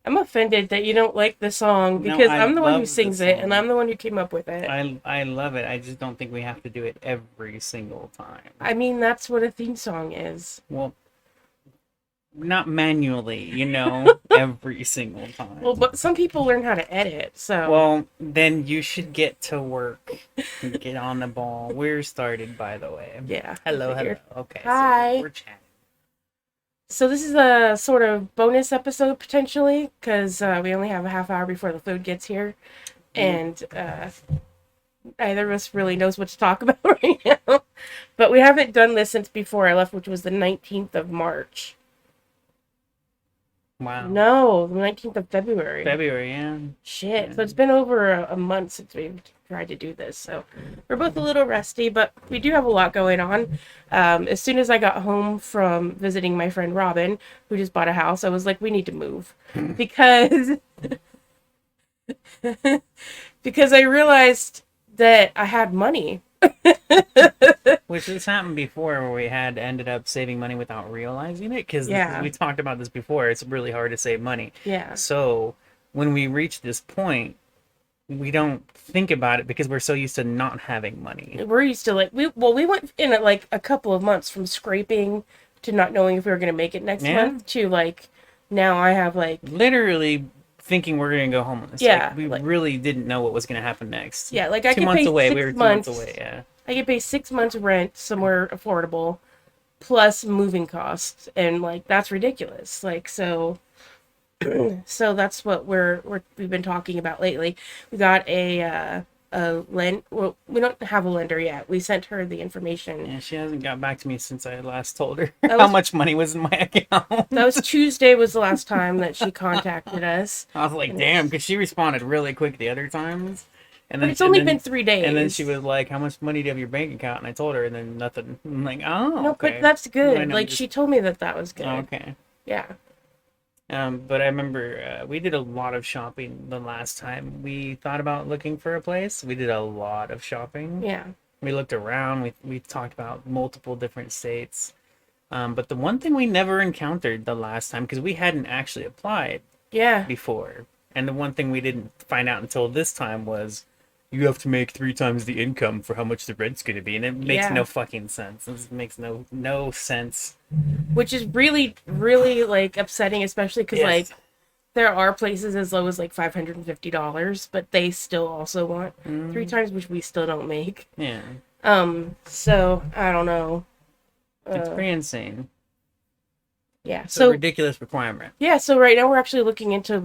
I'm offended that you don't like the song No, because I I'm the one who love the sings it and I'm song. the one who came up with it. I love it. I just don't think we have to do it every single time. I mean, that's what a theme song is. Well, not manually, every single Well, time. but some people learn how to edit, so Well, then you should get to work. Get on the ball. We're started, by the way. yeah, I Hello, hello. figured. Okay, so Hi. we're chatting. So this is a sort of bonus episode potentially because we only have a half hour before the food gets here, Mm. and neither of us really knows what to talk about right now. But we haven't done this since before I left, which was the 19th of March. Wow. No, the 19th of February. February, yeah. Shit. Yeah. So it's been over a month since we've tried to do this. So we're both a little rusty, but we do have a lot going on. As soon as I got home from visiting my friend Robin, who just bought a house, I was like, we need to move because because I realized that I had money. Which has happened before where we had ended up saving money without realizing it. Because Yeah. we talked about this before. It's really hard to save money. Yeah. So when we reach this point, we don't think about it because we're so used to not having money. We're used to like we went in at like a couple of months from scraping to not knowing if we were gonna make it next Yeah. month to like now I have like Literally thinking we're gonna go homeless. Yeah, Like, we like- really didn't know what was gonna happen next. yeah, like I Two could months pay away. six We were 2 months. months away. Yeah. I could pay 6 months rent somewhere affordable, plus moving costs, and like that's ridiculous. Like so, so that's what we've been talking about lately. We got a lend. Well, we don't have a lender yet. We sent her the information. Yeah, she hasn't got back to me since I last told her That how was- much money was in my account. That was Tuesday. Was the last time that she contacted us. I was like, And damn, because she responded really quick the other times. And But it's only been 3 days. And then she was like, how much money do you have in your bank account? And I told her, and then nothing. I'm like, oh, No, okay. but that's I good. know, Like just- she told me that that was good. Oh, okay. Yeah. But I remember we did a lot of shopping the last time we thought about looking for a place. We did a lot of shopping. Yeah. We looked around. We talked about multiple different states. But the one thing we never encountered the last time, because we hadn't actually applied Yeah. before, and the one thing we didn't find out until this time was you have to make 3 times the income for how much the rent's going to be, and it makes Yeah. no fucking sense. This makes no sense. Which is really, really like upsetting, especially because Yes. like there are places as low as like $550, but they still also want 3 times, which we still don't make. Yeah, So I don't know. it's pretty insane. Yeah. It's a So ridiculous requirement. yeah. So right now we're actually looking into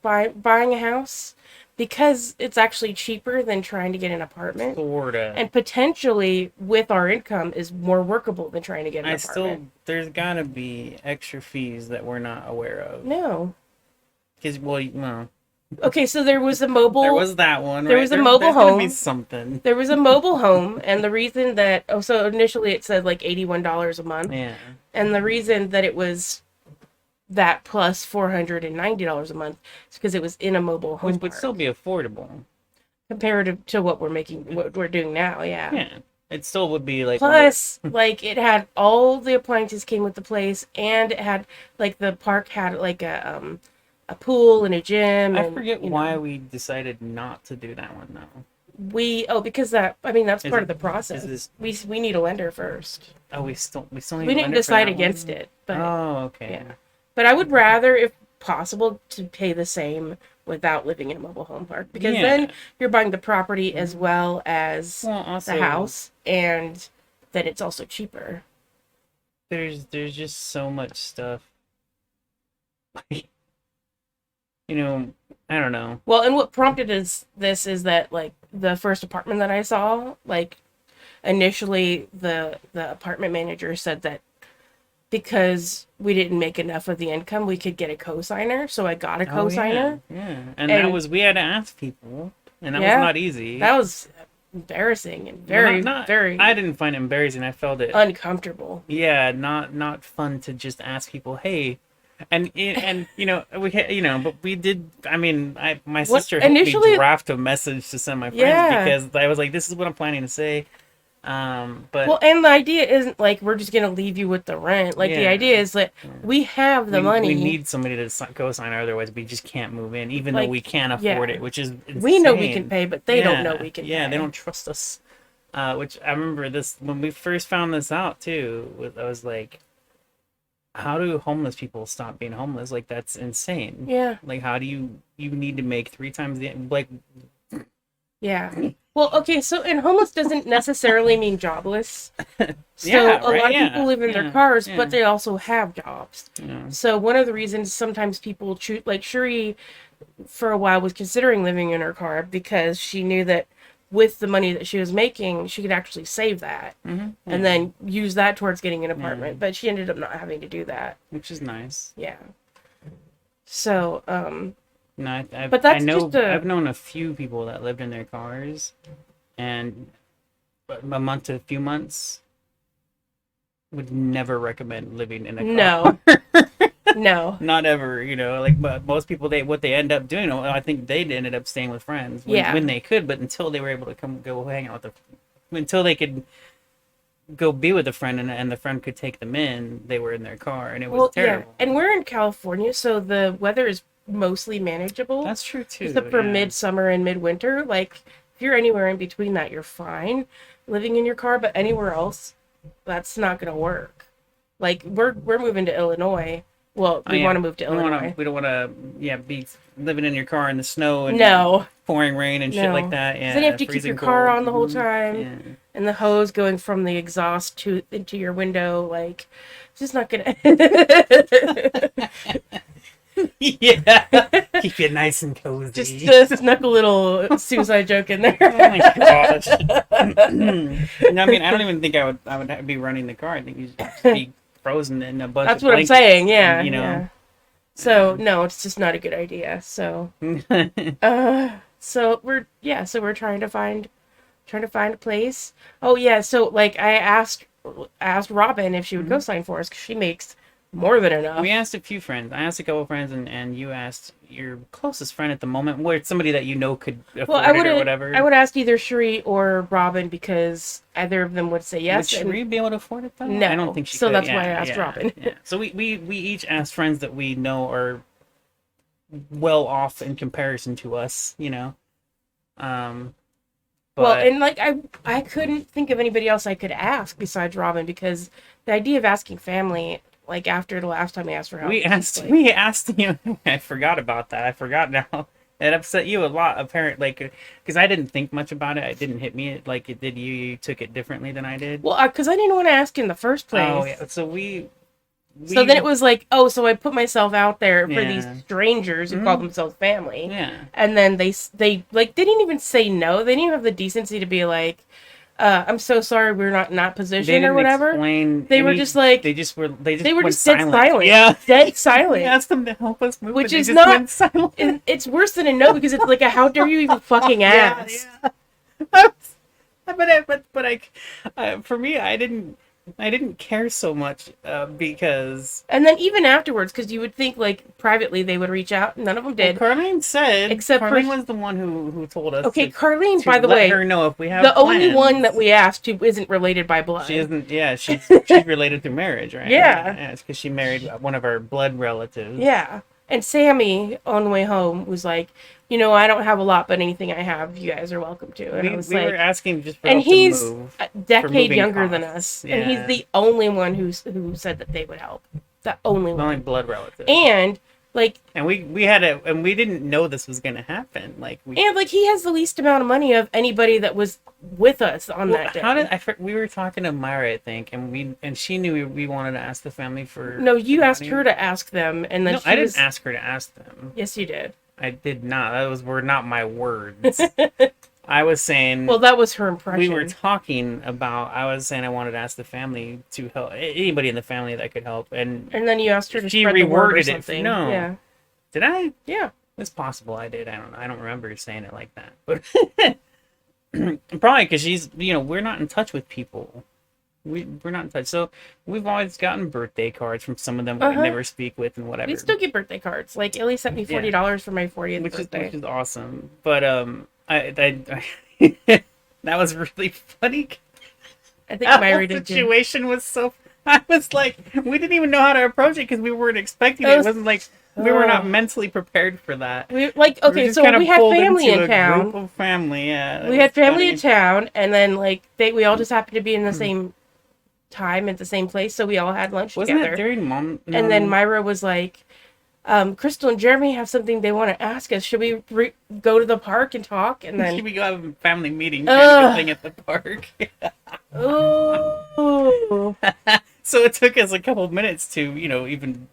buying a house because it's actually cheaper than trying to get an apartment. Sorta. And potentially, with our income, is more workable than trying to get an I apartment. still there's gotta be extra fees that we're not aware of. No. Because well, Okay, so there was a mobile. there was that one. there right? was a mobile there's gonna be home. something. There was a mobile home, and the reason that so initially it said like $81 a month, Yeah. and the reason that it was that plus $490 a month is because it was in a mobile home Which would park, still be affordable. comparative to what we're doing now. Yeah. Yeah. It still would be like Plus, like it had all the appliances came with the place, and it had like the park had like a pool and a gym. I And, forget you know, why we decided not to do that one though. because that's Is part it- of the process. is We need a lender first. Oh, we still need We a didn't lender for decide that against one? it, but Oh, okay. yeah. But I would rather, if possible, to pay the same without living in a mobile home park because Yeah. then you're buying the property as well as Well, also the house, and then it's also cheaper. there's just so much stuff. I don't know. Well, and what prompted this is that like the first apartment that I saw, like initially the apartment manager said that because we didn't make enough of the income, we could get a cosigner. So I got a Oh, cosigner. yeah. And that And- was we had to ask people, and that Yeah. was not easy. That was embarrassing and Well, very, not- very I didn't find it embarrassing. I felt it. uncomfortable. Yeah, not fun to just ask people, hey, and but we did. I mean, my sister helped me initially- draft a message to send my friends Yeah. because I was like, this is what I'm planning to say. But Well, and the idea isn't like we're just gonna leave you with the rent. Like the yeah, idea is that yeah. we have the We money. need somebody to co-sign, otherwise we just can't move in, even though we Like, can't afford yeah, it, which is we know we can insane. pay, but they don't know Yeah, we can yeah, they pay. don't trust us. Which I remember this when we first found this out too. I was like, how do homeless people stop being homeless? Like that's insane. Yeah, Like how do you need to make three times the like yeah. Well, okay, so and homeless doesn't necessarily mean jobless. So yeah, a right, lot of people yeah, live in their yeah, cars, but yeah, they also have jobs. yeah. So one of the reasons sometimes people choose, like Shuri, for a while was considering living in her car because she knew that with the money that she was making, she could actually save that and Yeah, then use that towards getting an yeah, apartment. But she ended up not having to do that. which is nice. Yeah. So, No, but I that's know just a I've known a few people that lived in their cars, and a month to a few months would never recommend living in a car. no, no. Not ever, like but most people what they end up doing. I think they ended up staying with friends when Yeah. they could, but until they were able to go hang out with until they could go be with a friend and the friend could take them in, they were in their car and it was Well, yeah. terrible. And we're in California, so the weather is mostly manageable, That's true too. except for Yeah. midsummer and midwinter. Like, if you're anywhere in between that, you're fine living in your car, but anywhere else, that's not going to work. Like, we're moving to Illinois. Well, Oh we want yeah. to move to Illinois. We don't want to be living in your car in the snow and No, pouring rain and shit like no. that. 'Cause then you Yeah, have to keep your freezing car cold. on the whole time, Yeah. and the hose going from the exhaust to into your window. Like, it's just not gonna. Yeah. Keep it nice and cozy. Just snuck a little suicide joke in there. Oh my gosh. No, I mean, I don't even think I would be running the car. I think you'd just be frozen in a bunch That's of what I'm blankets, saying. Yeah, you know. yeah. So no, it's just not a good idea. So, so we're trying to find a place. Oh yeah, so like I asked Robin if she would co-sign for us because she makes more than enough. We asked a few friends. I asked a couple friends, and you asked your closest friend at the moment, where it's somebody that you know could Well, afford it or whatever. I would ask either Shri or Robin because either of them would say Would yes. Sheree be able to afford it though? No. I don't think she So could. that's Yeah, why I asked yeah, Robin. Yeah. So we each asked friends that we know are well off in comparison to us, Um, Well, but and like I couldn't think of anybody else I could ask besides Robin because the idea of asking family like after the last time we asked for help. we was asked just, like, we asked you. I forgot about that. I forgot now. It upset you a lot, apparently, like because I didn't think much about it. It didn't hit me like it did you. You took it differently than I did. Well, because I didn't want to ask in the first place. Oh yeah. So we So then it was like, oh, so I put myself out there for these Yeah. strangers who call themselves family, Yeah. and then they like they didn't even say no. They didn't even have the decency to be like, I'm so sorry, we're not in that They position didn't or whatever. explain They were just like they just they were went just dead silent. silent. Yeah. Dead silent. We asked them to help us move, Which but they is just not- went silent. It's worse than a no because it's like a how dare you even fucking ask. Yeah. For me, I didn't care so much because And then even afterwards, because you would think like privately they would reach out, none of them did. Carlene said Except for- Carlene was the one who told us. Okay, to, Carlene, to by the let way, her know if we have the only plans. one that we asked who isn't related by blood. She isn't. Yeah, she's related through marriage, right? Yeah. It's because she married one of our blood relatives. Yeah. And Sammy on the way home was like, I don't have a lot, but anything I have, you guys are welcome to. And I was We like, were asking just for and help he's to move. a decade moving younger than costs. us, and he's Yeah. the only one who said that they would help. The only The one. only blood relative. And like And we had and we didn't know this was gonna happen. Like he has the least amount of money of anybody that was with us on that day. How did we were talking to Myra, I think, and she knew we wanted to ask the family for. No, you for asked money. her to ask them, and then No, she I didn't was... ask her to ask them. Yes, you did. I did not. Were not my words. I was saying. Well, that was her impression. We were talking about. I was saying I wanted to ask the family to help anybody in the family that could help, and And then you asked her to she spread the word or reworded it. something. No. Yeah. did I? Yeah. It's possible I did. I don't know. I don't remember saying it like that, but probably because we're not in touch with people. We're not in touch. So we've always gotten birthday cards from some of them we never speak with and whatever. We still get birthday cards. Like, Ellie sent me $40 for my 40th birthday. Which is awesome. But I that was really funny I think That whole Myra did too. situation was so. I was like, we didn't even know how to approach it because we weren't expecting it. It It was, wasn't like we were not oh, mentally prepared for that. we like We were okay, just so kind we of had pulled family into in a group town. of family. Yeah, it We was had family in funny. town, and then like we all just happened to be in the same time at the same place, so we all had lunch Wasn't that together. during mom? And then No. Myra was like, Crystal and Jeremy have something they want to ask us. Should we go to the park and talk? And then, We go have a family meeting kind of a ugh, thing at the park. ooh, So it took us a couple minutes to, even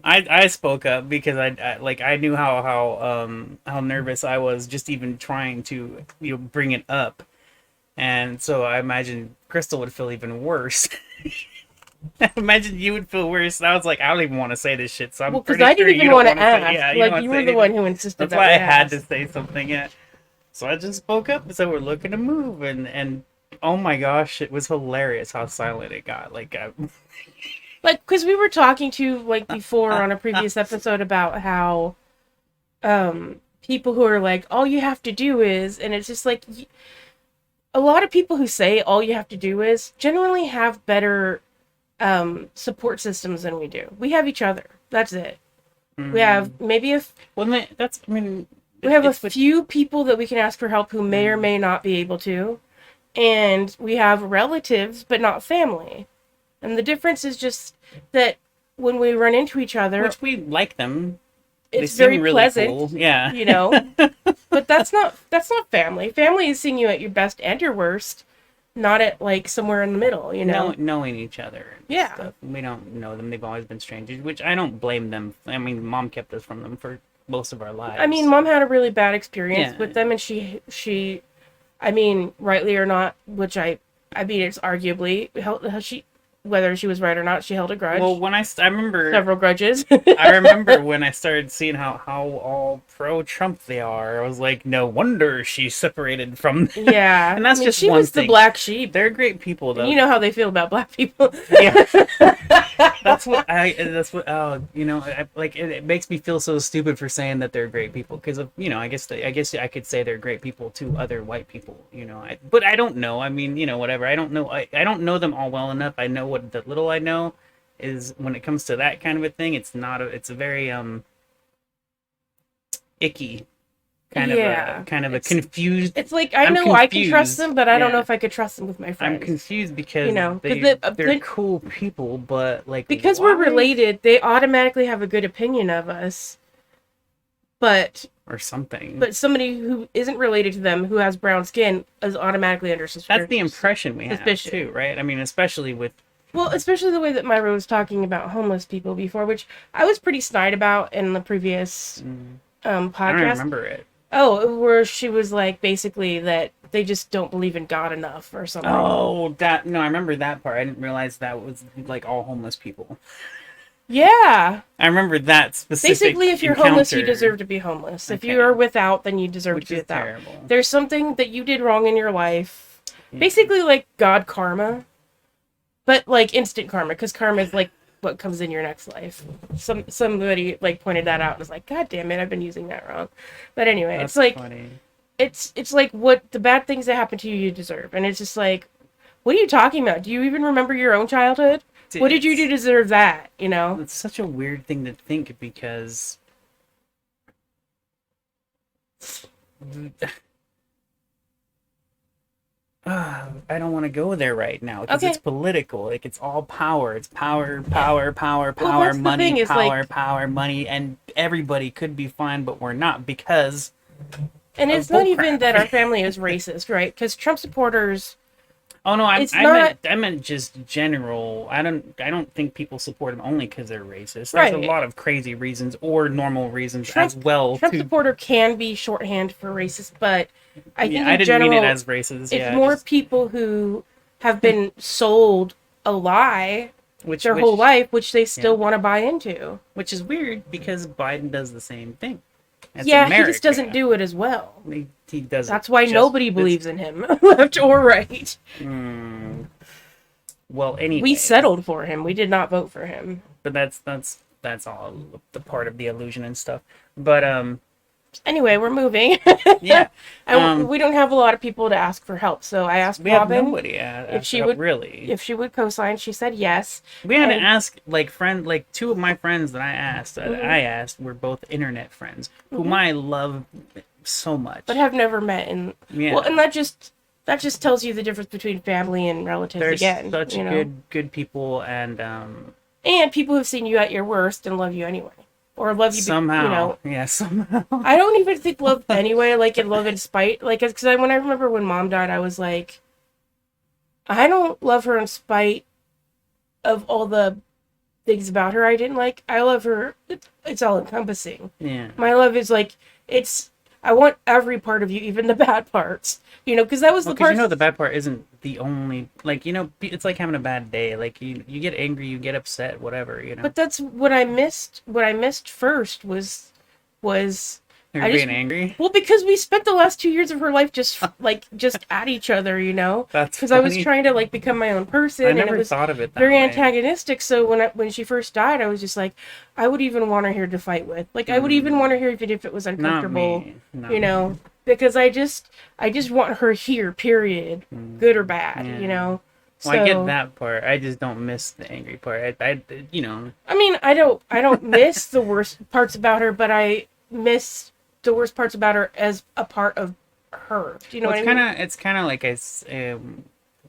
I spoke up because I knew how nervous I was just even trying to bring it up, and so I imagine Crystal would feel even worse. I imagine you would feel worse. And I was like, I don't even want to say this shit, so I'm well, because pretty I sure didn't you even don't want want to to say. Yeah, ask. you don't Like want to you say were the one anything. who insisted That's that why we I had to ask. say something. Yeah, so I just spoke up and said we're looking to move, and oh my gosh, it was hilarious how silent it got. Like, Like, because we were talking to like before on a previous episode about how people who are like, all you have to do is, and it's just like a lot of people who say all you have to do is genuinely have better support systems than we do. We have each other. That's it. We have maybe if well, that's I mean, we have a it's with few people that we can ask for help who may or may not be able to, and we have relatives but not family. And the difference is just that when we run into each other, which we like them. They it's seem very really pleasant, cool. Yeah. you know. But that's not family. Family is seeing you at your best and your worst, not at like somewhere in the middle, you know. Knowing each other and Yeah. stuff. We don't know them. They've always been strangers, which I don't blame them. I mean, mom kept us from them for most of our I mean, lives. mom had a really bad experience Yeah. with them, and she I mean, rightly or not, which I mean, it's arguably she whether she was right or not, she held a Well, grudge, I remember several grudges. I remember when I started seeing how all pro Trump they are. I was like, no wonder she's separated from them. Yeah, And I that's mean, just she one was the thing. black sheep, They're great people, and though. you know how they feel about black people. Yeah. That's what like it makes me feel so stupid for saying that they're great people because of I guess I could say they're great people to other white people, but I don't know. I mean, whatever. I don't know. I don't know them all well enough. I know what the little I know is when it comes to that kind of a thing. It's a very icky Yeah, kind of a it's confused. it's like I I'm know I can trust confused. them, but I don't know Yeah. if I could trust them with my I'm friends. confused You because know, they're cool people, but like because we're why related, they automatically have a good opinion of us. But or something. somebody who isn't related to them who has brown skin is automatically under suspicion. That's the impression we have Suspicion. too, right? I mean, especially with Well, especially the way that Myra was talking about homeless people before, which I was pretty snide about in the previous I don't podcast. remember it. Oh, where she was like basically that they just don't believe in God enough or something. Oh, that no, I remember that part. I didn't realize that was like all homeless people. Yeah. I remember that specific. Basically, if you're homeless, you deserve to be homeless. If Okay. you are without, then you deserve Which to be is without. terrible. There's something that you did wrong in your life. Yeah. Basically, like God karma, but like instant karma, because karma is like what comes in your next life. Somebody like pointed that out and was like, God damn it, I've been using that wrong. But anyway, That's it's like funny. it's like what the bad things that happen to you, you deserve, and it's just like, what are you talking about? Do you even remember your own childhood? What did you do to deserve that? You know? It's such a weird thing to think because I don't want to go there right now because Okay. it's political. Like it's all power. It's power, power, power, power, that's the money, thing, is, power, like- power, money, and everybody could be fine, but we're not because And of it's not bullcrap. even that our family is racist, right? Because Trump supporters. Oh no, It's not- I meant just general. I don't think people support him only because they're racist. There's a Right. lot of crazy reasons or normal reasons Trump- as well. Trump to, supporter can be shorthand for racist, but I think I in didn't general, mean it as racist. it's Yeah, more just- people who have been sold a lie which their whole life, which they still want to buy into. which is weird because Biden does the same thing. It's Yeah, America. he just doesn't do it as well. He doesn't. That's why just- nobody believes in him, left or right. Well, anyway, We settled for him. We did not vote for him. but that's all the part of the illusion and stuff. But Anyway, we're moving. Yeah. And we don't have a lot of people to ask for help. So I asked We have Robin nobody if asked she help would really. if she would co-sign. She said yes. We had to And ask like two of my friends that mhm, I asked were both internet friends whom mhm. I love so But much. have never met. And well, Yeah. and that just tells you the difference between family and relatives They're again, such good people, and and people who've seen you at your worst and love you anyway, or love you, somehow, yeah, somehow. I don't even think love anyway, like in love in spite, like because when I remember when mom died, I was like, I don't love her in spite of all the things about her I didn't like. I love her. It's all encompassing. Yeah. My love is like it's. I want every part of you, even the bad parts. Because that was Well, the because you know parts. the bad part isn't the only, like, it's like having a bad day. Like you get angry, you get upset, whatever. But that's what I missed. What I missed first was You're I just being angry. well because we spent the last 2 years of her life just at each other. That's Because I was funny. trying to like become my own I person, and it never was thought of it that very way. antagonistic. So when she first died, I was just like, I would even want her here to fight with. Like I would even want her Mm, here even if it was not uncomfortable, me. Not you me. know, because I just want her here. Period, Mm, good or bad. yeah. Well, I get So that part. I just don't miss the angry part. I mean, I don't miss the worst parts about her, but I miss the worst parts about her as a part of her. Do you know Well, what I mean? it's kind of like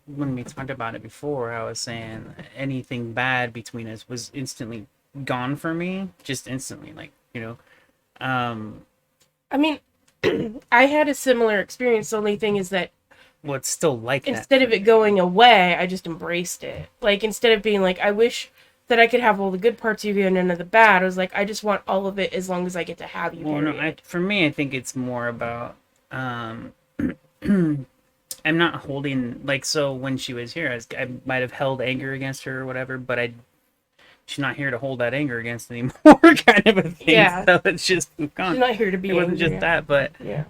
when we talked about it before. I was saying anything bad between us was instantly gone for me, just instantly. Like um, I mean, I had a similar experience. The only thing is that well, it's still like that instead for of it me. going away, I just embraced it. Like instead of being like, I wish that I could have all the good parts of you and none of the bad. I was like, I just want all of it as long as I get to have you. Well, no, I Period. for me, I think it's more about um, I'm not holding like so when she was here, I might have held anger against her or whatever, but she's not here to hold that anger against anymore, kind of a thing. Yeah, So it's just she's gone. not here to It be wasn't angry. just Yeah. that, but Yeah.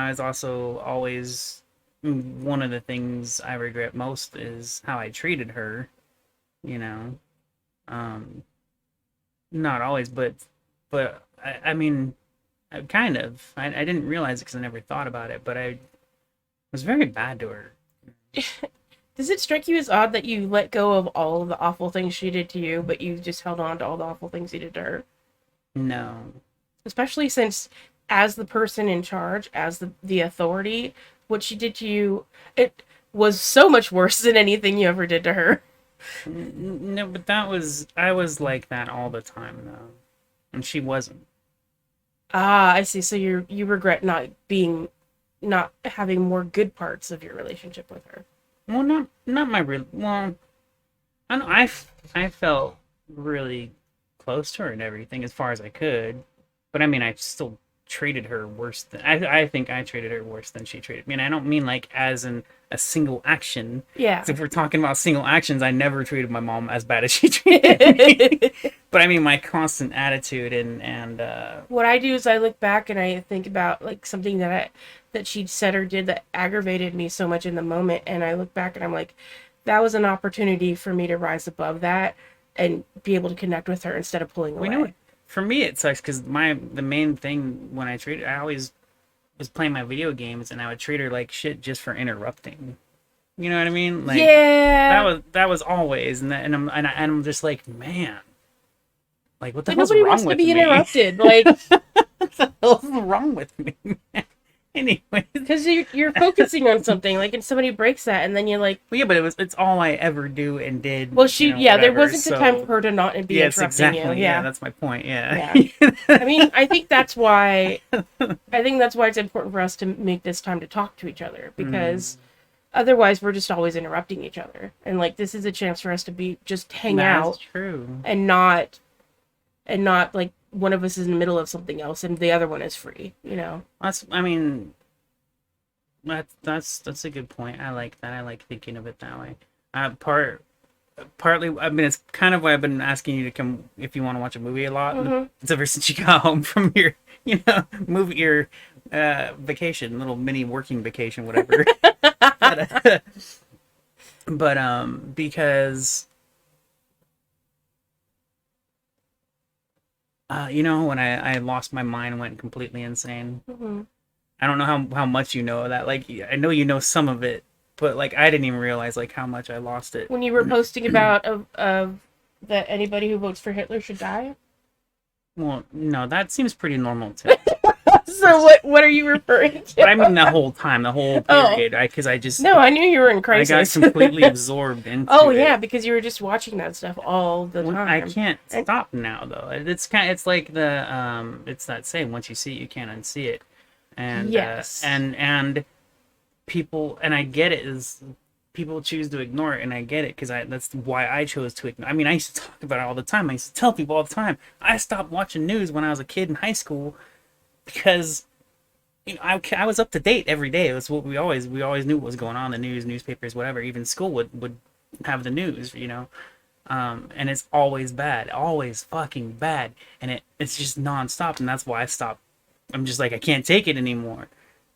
it's also always one of the things I regret most is how I treated her. You know, um, not always, but I mean, I kind of. I didn't realize it because I never thought about it, but I was very bad to her. Does it strike you as odd that you let go of all of the awful things she did to you, but you just held on to all the awful things you did to her? No, Especially since, as the person in charge, as the authority, what she did to you, it was so much worse than anything you ever did to her. no, but I was like that all the time though, and she wasn't. Ah, I see. So you regret not having more good parts of your relationship with her. Well, not my real. Well, I don't know, I felt really close to her and everything as far as I could, but I mean, I still treated her worse than I think I treated her worse than she treated me. And I don't mean like as in a single action. Yeah. 'Cause if we're talking about single actions, I never treated my mom as bad as she treated me. But I mean, my constant attitude and What I do is I look back and I think about like something that she said or did that aggravated me so much in the moment, and I look back and I'm like, that was an opportunity for me to rise above that and be able to connect with her instead of pulling we know away. for me it sucks because the main thing when I always was playing my video games and I would treat her like shit just for interrupting. You know what I mean? Like Yeah, that was always, and I'm just like, man, like what the but hell's nobody wants wrong to with be me? interrupted, like What the hell's wrong with me? Anyways, because you're focusing on something, like, and somebody breaks that, and then you're like, well, yeah, but it's all I ever do and did, well, yeah, there whatever. wasn't a time for So her to not be yes, interrupting you. exactly, yeah, Yeah, that's my point. Yeah, yeah. I mean, I think that's why it's important for us to make this time to talk to each other, because mm, otherwise we're just always interrupting each other. And like this is a chance for us to be just hang that's out true. and not like one of us is in the middle of something else and the other one is free. That's I mean that's a good point. I like that. I like thinking of it that way. Partly, I mean, it's kind of why I've been asking you to come if you want to watch a movie a lot. Hmm. It's ever since you got home from your, movie, your vacation, little mini working vacation, whatever. but, because You know, when I lost my mind and went completely insane. Hmm. I don't know how much you know of that. Like, I know you know some of it, but like I didn't even realize like how much I lost it. When you were posting about that anybody who votes for Hitler should die. Well, no, that seems pretty normal to me. So what are you referring But I mean to? the whole time, the whole Oh, period. Because I just no, I knew you were in I got crisis. completely absorbed Oh into yeah, it. because you were just watching that stuff all the When I time. can't And stop now though. It's like the it's that saying, once you see it, you can't unsee it. And yes. and people, and I get it, is people choose to ignore it, and I get it because I that's why I chose to ignore. I mean, I used to talk about it all the time. I used to tell people all the time. I stopped watching news when I was a kid in high school because I was up to date every day. It was what we always knew what was going on. The news, newspapers, whatever. Even school would have the news, and it's always bad, always fucking bad, and it's just nonstop, and that's why I stopped. I'm just like I can't take it anymore,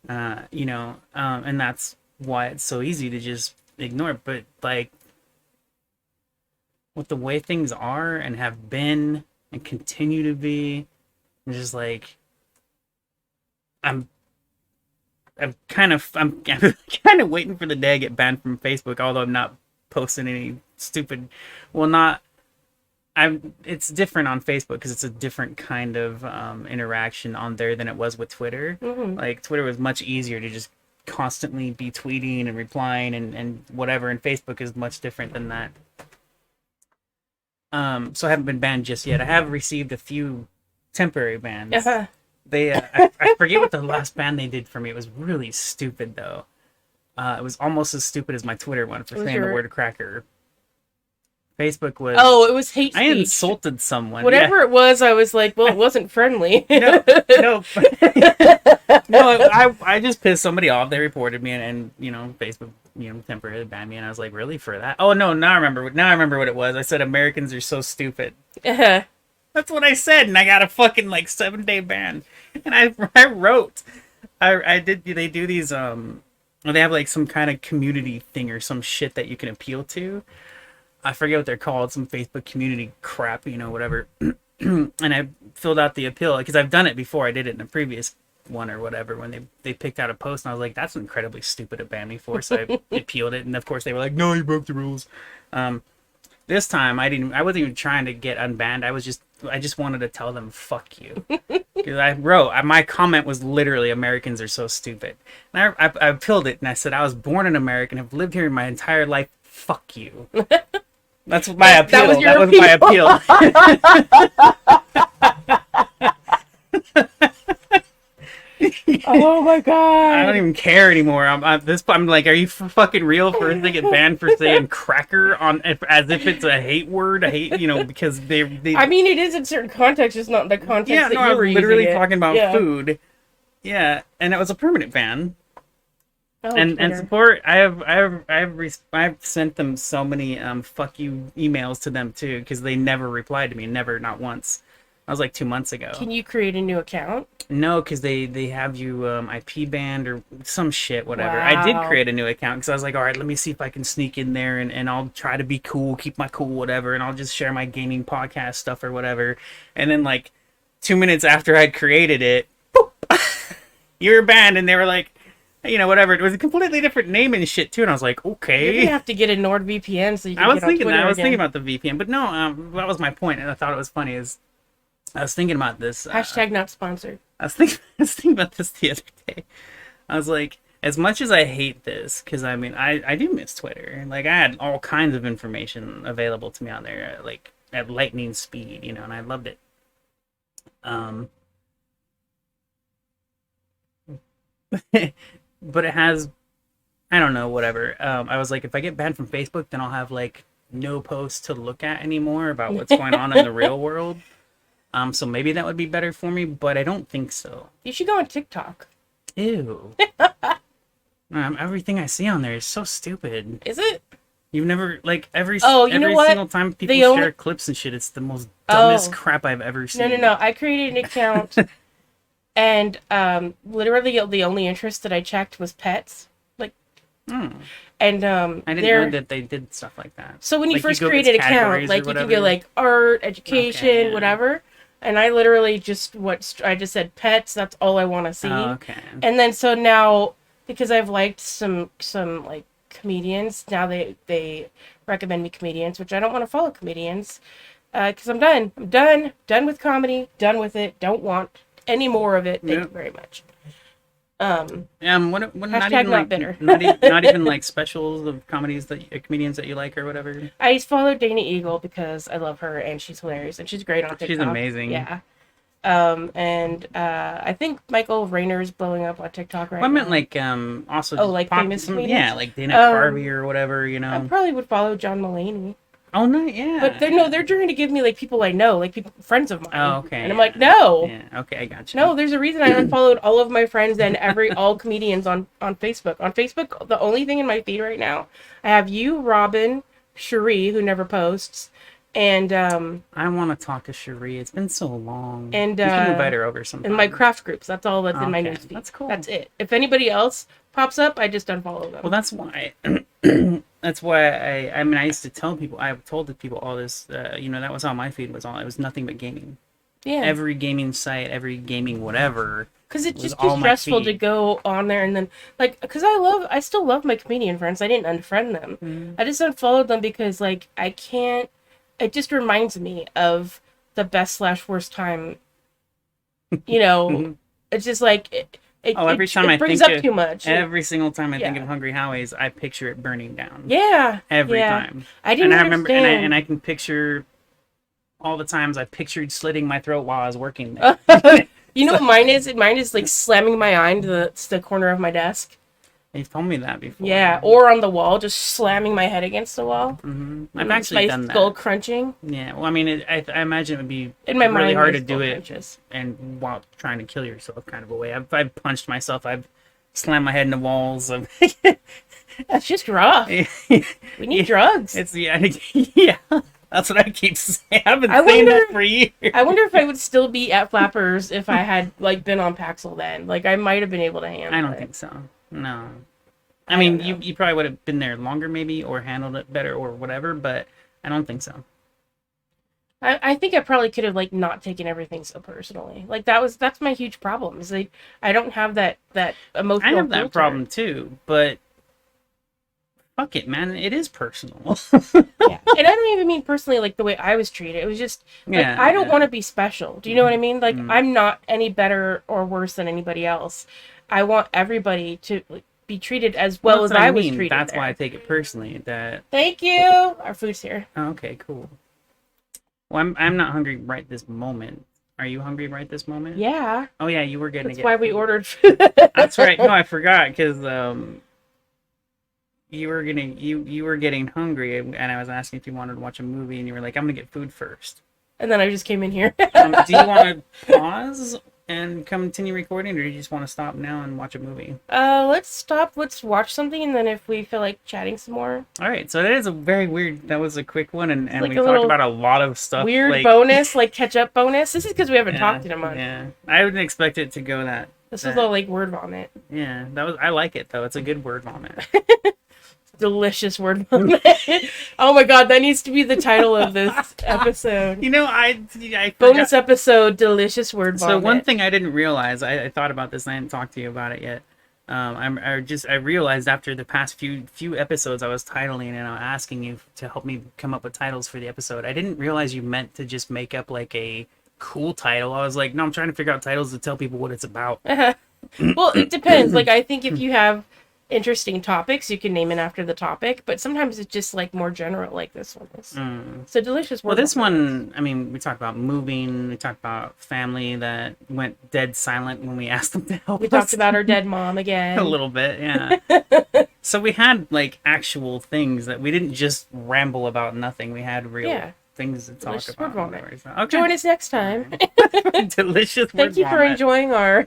and that's why it's so easy to just ignore it. But like with the way things are and have been and continue to be, I'm just like I'm I'm kind of waiting for the day I get banned from Facebook. Although I'm not posting any stupid, well, not I'm. It's different on Facebook because it's a different kind of interaction on there than it was with Twitter. Hmm. Like Twitter was much easier to just constantly be tweeting and replying and whatever. And Facebook is much different than that. So I haven't been banned just yet. I have received a few temporary bans. Uh-huh. I forget what the last ban they did for me. It was really stupid though. It was almost as stupid as my Twitter one for Was saying the your word cracker. Facebook was. Oh, it was hate I speech. insulted someone. Yeah. Whatever it was, I was like, well, it wasn't friendly. No, no, no. I just pissed somebody off. They reported me, and Facebook, temporarily banned me. And I was like, really for that? Oh no, now I remember. Now I remember what it was. I said Americans are so stupid. Uh-huh. That's what I said, and I got a fucking like 7-day ban. And I wrote, I did. They do these they have like some kind of community thing or some shit that you can appeal to. I forget what they're called, some Facebook community crap, whatever. And I filled out the appeal because I've done it before. I did it in a previous one or whatever when they picked out a post, and I was like, that's incredibly stupid to ban me for. So I appealed it, and of course they were like, no, you broke the rules. This time I wasn't even trying to get unbanned. I just wanted to tell them fuck you. Because my comment was literally Americans are so stupid. And I appealed it, and I said I was born in America and have lived here my entire life. Fuck you. That's my appeal. That was your That was my appeal. Oh my I don't god. even care anymore. I'm like, are you fucking real for us to get banned for saying cracker as if it's a hate word? I hate, because they. I mean, it is in certain contexts, just not in the context Yeah, that no, you I were was literally using it. talking about Yeah. food. Yeah, and it was a permanent ban. Oh, And Twitter. support. I've sent them so many fuck you emails to them too because they never replied to me, never, not once. That was like 2 months ago. Can you create a new account? No, because they have you IP banned or some shit, whatever. I did Wow. create a new account because I was like, all right, let me see if I can sneak in there and I'll try to be cool, keep my cool, whatever, and I'll just share my gaming podcast stuff or whatever. And then like 2 minutes after I'd created it, boop, you were banned, and they were like, whatever. It was a completely different name and shit too, and I was like, You're okay. gonna have to get a NordVPN so you can I was get on thinking that. Twitter I was thinking again. about the VPN, but no, that was my point, and I thought it was funny. Is I was thinking about this. Hashtag not sponsored. I was thinking about this the other day. I was like, as much as I hate this, because I mean, I do miss Twitter. Like, I had all kinds of information available to me on there, like at lightning speed, and I loved it. Um, but it has, I don't know, whatever. I was like, if I get banned from Facebook, then I'll have like no posts to look at anymore about what's going on in the real world. So maybe that would be better for me, but I don't think so. You should go on TikTok. Ew. Everything I see on there is so stupid. Is it? You've never like Oh, you know every what? single time people The share only- clips and shit, it's the most dumbest Oh. crap I've ever seen. No. I created an account, and literally the only interest that I checked was pets. Like, Hmm. and I didn't know that they did stuff like that. So when you Like, first go create get an account, categories or like you can whatever? go like art, education, Okay, yeah. whatever, and I literally I just said pets. That's all I want to see. Oh, okay. And then so now, because I've liked some like comedians, now they recommend me comedians, which I don't want to follow comedians, because I'm done. I'm done with comedy. Done with it. Don't want any more of it. Thank you very much. What not Hashtag even not like bitter. not even like specials of comedians that you like or whatever. I follow Dana Eagle because I love her and she's hilarious and she's great on TikTok. She's amazing. Yeah. And I think Michael Rayner is blowing up on TikTok right Well, I meant now. like also Oh, like famous comedians? yeah, like Dana Um, Carvey or whatever, you I know. probably would follow John Mulaney. Oh no, yeah. But they're trying to give me like people I know, like people friends of mine. Oh, okay. And I'm like, no. Yeah, okay, I got you. No, there's a reason I unfollowed all of my friends and all comedians on Facebook. On Facebook, the only thing in my feed right now, I have you, Robin, Cherie, who never posts, and I want to talk to Cherie. It's been so long. And you can invite her over sometime. my craft groups. That's all that's in my Okay, newsfeed. that's cool. That's it. If anybody else pops up, I just unfollow them. Well, that's why. That's why I mean, I used to tell people. I've told the people all this. You know, that was how my feed was all. It was nothing but gaming. Yeah. Every gaming site, every gaming whatever. Because it's was just too all my stressful to feed. go on there and then like because I still love my comedian friends. I didn't unfriend them. I just unfollowed them because like I can't. It just reminds me of the best/worst time. You know, Mhm. it's just like Every time I brings think up of, too much. every single time I think Yeah. of Hungry Howie's, I picture it burning down. Yeah. Every yeah. time. I didn't And I remember, understand. and I can picture all the times I pictured slitting my throat while I was working there. You know what mine is? Mine is like slamming my eye into the corner of my desk. You've told me that before. Yeah, or on the wall, just slamming my head against the wall. I've actually done my that. skull crunching. Yeah, well, I mean, I imagine it would be In my really mind, hard my to do skull it crunches. and while trying to kill yourself, kind of a way. I've punched myself. I've slammed my head into walls. That's just rough. We need drugs. It's yeah. That's what I keep saying. I've been I saying wonder- that for years. I wonder if I would still be at Flappers if I had like been on Paxil then. Like I might have been able to handle I don't it. think so. No. I mean, don't know. you probably would have been there longer, maybe, or handled it better, or whatever. But I don't think so. I think I probably could have like not taken everything so personally. Like that's my huge problem. Is like I don't have that emotional. I have that filter. problem too, but fuck it, man. It is personal. Yeah, and I don't even mean personally like the way I was treated. It was just like Yeah, I don't yeah. want to be special. Do you know what I mean? Like Mm. I'm not any better or worse than anybody else. I want everybody to like, be treated as well as That's what I was mean. treated. That's why I there. take it personally. That Thank you. Our food's here. oh, okay, cool. Well, I'm not hungry right this moment. Are you hungry right this moment? Yeah, Oh yeah, you were getting. that's why we ordered food. That's right. No, I forgot because you were getting hungry, and I was asking if you wanted to watch a movie, and you were like, "I'm gonna get food first." And then I just came in here. Do you want to pause and continue recording, or do you just want to stop now and watch a movie? Let's stop. Let's watch something, and then if we feel like chatting some more, All right. So that is a very weird. That was a quick one, and like we a talked little about a lot of stuff. weird like, bonus, like catch up bonus. This is because we haven't talked in a month. Yeah, I wouldn't expect it to go that. This was all like word vomit. Yeah, that was. I like it though. It's a good word vomit. Delicious word vomit. Oh my god, that needs to be the title of this episode. You know, I Bonus forgot. episode, delicious word vomit. So one thing I didn't realize, I thought about this and I didn't talk to you about it yet. I realized after the past few episodes I was titling and I was asking you to help me come up with titles for the episode. I didn't realize you meant to just make up like a cool title. I was like, no, I'm trying to figure out titles to tell people what it's about. Well, it depends. Like, I think if you have interesting topics, you can name it after the topic, but sometimes it's just like more general, like this one is. So delicious word Well, this vomit. one, I mean, we talked about moving. We talked about family that went dead silent when we asked them to help We us. talked about our dead mom again. A little bit, yeah. So we had like actual things that we didn't just ramble about nothing. We had real Yeah. things to talk Delicious about. word vomit. Okay. Join us next time. Delicious word Thank you for vomit. enjoying our.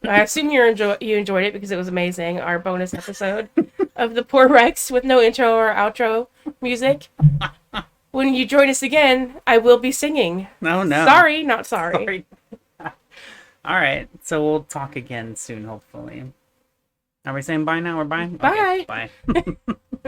I assume you enjoyed it because it was amazing. Our bonus episode of the Poor Rex with no intro or outro music. When you join us again, I will be singing. No, no. Sorry, not sorry. Sorry. All right. So we'll talk again soon, hopefully. Are we saying bye now or bye? Bye. Okay, bye.